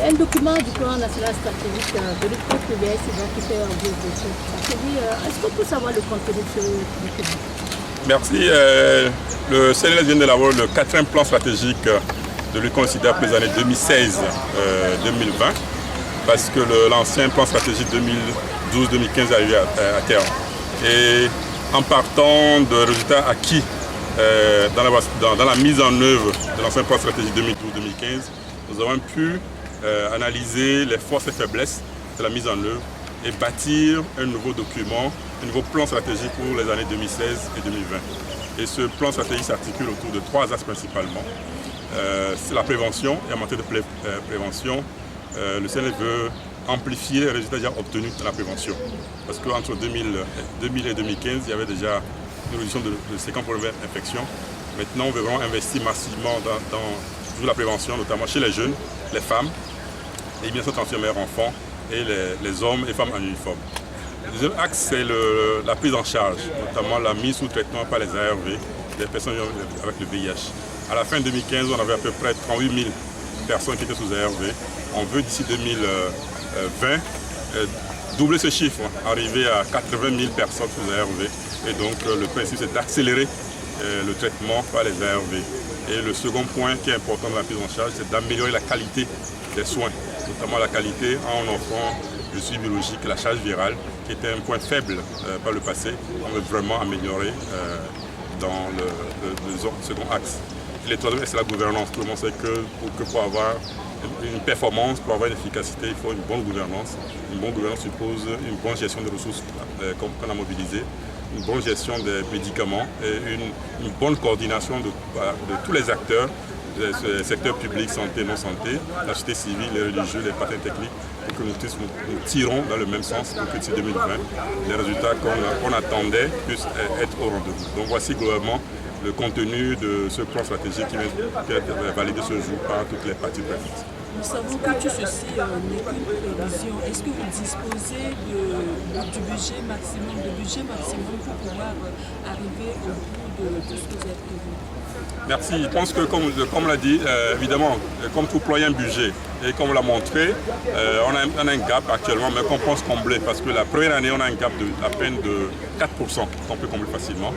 Un document du plan national stratégique de lutte contre le VIH-Sida qui fait un peu. Est-ce qu'on peut savoir le contenu de ce document? Merci. Le CNRS vient d'élaborer le 4e plan stratégique de lutte contre le sida pour les années 2016-2020 parce que l'ancien plan stratégique 2012-2015 est arrivé à terme. Et en partant de résultats acquis dans la mise en œuvre de l'ancien plan stratégique 2012-2015, nous avons pu analyser les forces et faiblesses de la mise en œuvre et bâtir un nouveau document, un nouveau plan stratégique pour les années 2016 et 2020. Et ce plan stratégique s'articule autour de 3 axes principalement. C'est la prévention, et en matière de prévention, le CNRS veut amplifier les résultats déjà obtenus dans la prévention. Parce qu'entre 2000 et 2015, il y avait déjà une réduction de ces premières infections. Maintenant, on veut vraiment investir massivement dans la prévention, notamment chez les jeunes, les femmes, et bien sûr transfirmères enfants, et les hommes et femmes en uniforme. Le deuxième axe, c'est la prise en charge, notamment la mise sous traitement par les ARV des personnes avec le VIH. À la fin 2015, on avait à peu près 38 000 personnes qui étaient sous ARV. On veut d'ici 2020 doubler ce chiffre, arriver à 80 000 personnes sous ARV. Et donc le principe, c'est d'accélérer le traitement par les ARV. Et le second point qui est important dans la prise en charge, c'est d'améliorer la qualité des soins, notamment la qualité en offrant le suivi biologique, la charge virale, qui était un point faible par le passé. On veut vraiment améliorer dans le second axe. Et le troisième, c'est la gouvernance. Tout le monde sait que pour avoir une performance, pour avoir une efficacité, il faut une bonne gouvernance. Une bonne gouvernance suppose une bonne gestion des ressources qu'on a mobilisées, une bonne gestion des médicaments et une bonne coordination de tous les acteurs, le secteur public, santé, non-santé, la société civile, les religieux, les partenaires techniques, pour que nous tirons dans le même sens pour que d'ici 2020, les résultats qu'on attendait puissent être au rendez-vous. Donc voici globalement le contenu de ce plan stratégique qui vient être validé ce jour par toutes les parties prenantes. Nous savons que tout ceci n'est qu'une prévision. Est-ce que vous disposez du budget maximum pour pouvoir arriver au bout de tout ce que vous avez prévu? Merci. Je pense que, comme on l'a dit, évidemment, comme tout plan, il y a un budget. Et comme on l'a montré, on a un gap actuellement, mais qu'on pense combler. Parce que la première année, on a un gap à peine de 4%, qu'on peut combler facilement.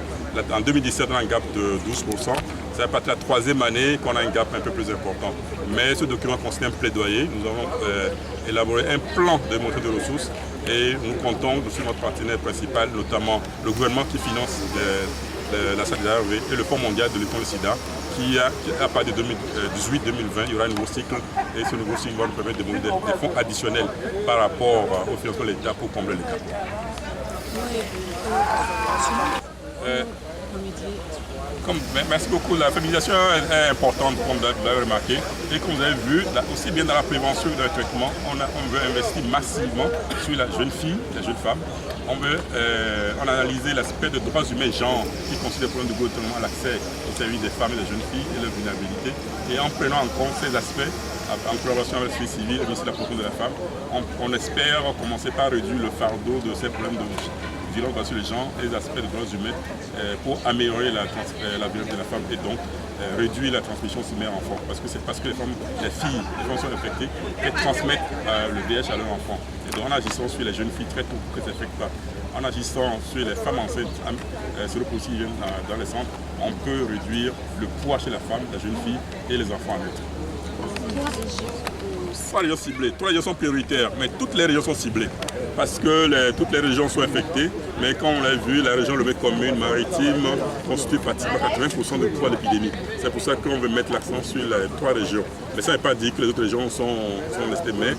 En 2017, on a un gap de 12%. C'est à partir de la 3e année qu'on a un gap un peu plus important. Mais ce document constitue un plaidoyer. Nous avons élaboré un plan de montée de ressources et nous comptons sur notre partenaire principal, notamment le gouvernement qui finance la SADARV et le Fonds mondial de lutte contre le sida, qui à partir de 2018-2020, il y aura un nouveau cycle et ce nouveau cycle va nous permettre de mobiliser des fonds additionnels par rapport au financement de l'État pour combler les gaps. Merci beaucoup. La féminisation est importante, comme vous l'avez remarqué. Et comme vous avez vu, aussi bien dans la prévention que dans le traitement, on veut investir massivement sur la jeune fille, la jeune femme. On a analysé l'aspect de droits humains genre qui constitue le problème de gouvernement à l'accès au service des femmes et des jeunes filles et leur vulnérabilité. Et en prenant en compte ces aspects, en collaboration avec la société civile et aussi la protection de la femme, on espère commencer par réduire le fardeau de ces problèmes de violence sur les gens et les aspects de droits humains pour améliorer la violence de la femme et donc réduire la transmission aussi mère-enfant. Parce que c'est parce que les filles sont infectées qu'elles transmettent le VIH à leurs enfants. Et donc en agissant sur les jeunes filles très tôt pour qu'elles ne s'infectent pas, en agissant sur les femmes enceintes, sur le possible qui viennent dans les centres, on peut réduire le poids chez la femme, la jeune fille et les enfants à naître. 3 régions ciblées, 3 régions sont prioritaires, mais toutes les régions sont ciblées parce que toutes les régions sont infectées, mais comme on l'a vu, la région Lomé commune, maritime, constitue pratiquement 80% du poids de l'épidémie. C'est pour ça qu'on veut mettre l'accent sur les 3 régions. Mais ça n'est pas dit que les autres régions sont restées, mais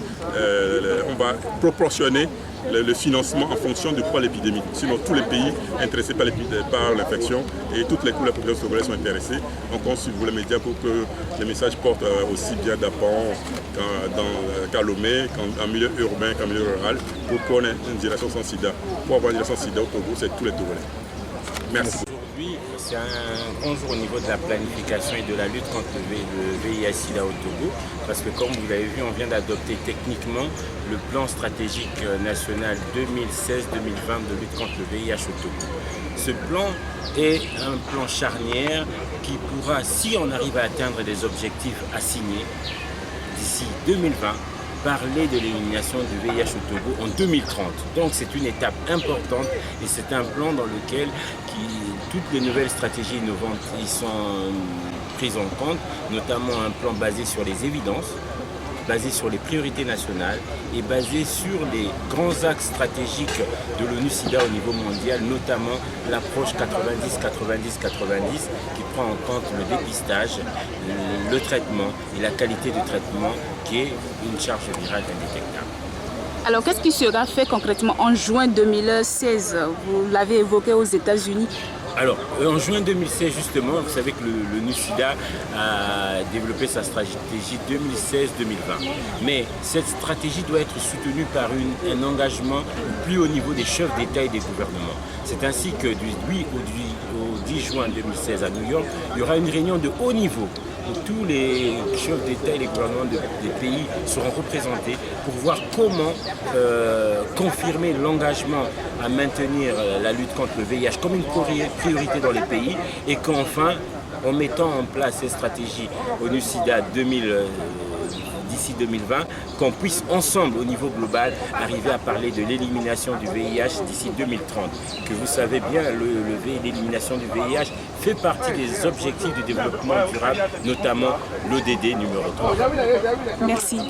on va proportionner le financement en fonction du poids de l'épidémie. Sinon, tous les pays intéressés par l'infection et toutes les couches de la population secondaire sont intéressés. Donc, on suit les médias pour que les messages portent aussi bien d'Apan qu'à Lomé, qu'en milieu urbain, qu'en milieu rural, pour qu'on ait une direction sans sida. Pour avoir une direction sida au Togo, c'est tous les Togolais. Merci. Aujourd'hui, c'est un grand jour au niveau de la planification et de la lutte contre le VIH-Sida au Togo, parce que comme vous l'avez vu, on vient d'adopter techniquement le plan stratégique national 2016-2020 de lutte contre le VIH au Togo. Ce plan est un plan charnière qui pourra, si on arrive à atteindre des objectifs assignés, d'ici 2020, parler de l'élimination du VIH au Togo en 2030. Donc c'est une étape importante et c'est un plan dans lequel toutes les nouvelles stratégies innovantes y sont prises en compte, notamment un plan basé sur les évidences, basé sur les priorités nationales et basé sur les grands axes stratégiques de l'ONU-SIDA au niveau mondial, notamment l'approche 90-90-90 qui prend en compte le dépistage, le traitement et la qualité du traitement qui est une charge virale indétectable. Alors, qu'est-ce qui sera fait concrètement en juin 2016? Vous l'avez évoqué aux États-Unis. Alors, en juin 2016, justement, vous savez que le NUCIDA a développé sa stratégie 2016-2020. Mais cette stratégie doit être soutenue par un engagement au plus haut niveau des chefs d'État et des gouvernements. C'est ainsi que du 8 au 10 juin 2016 à New York, il y aura une réunion de haut niveau où tous les chefs d'État et les gouvernements des pays seront représentés pour voir comment confirmer l'engagement à maintenir la lutte contre le VIH comme une priorité dans les pays et qu'enfin, en mettant en place ces stratégies ONU-SIDA d'ici 2020, qu'on puisse ensemble au niveau global arriver à parler de l'élimination du VIH d'ici 2030. Que vous savez bien, l'élimination du VIH fait partie des objectifs du développement durable, notamment l'ODD numéro 3. Merci.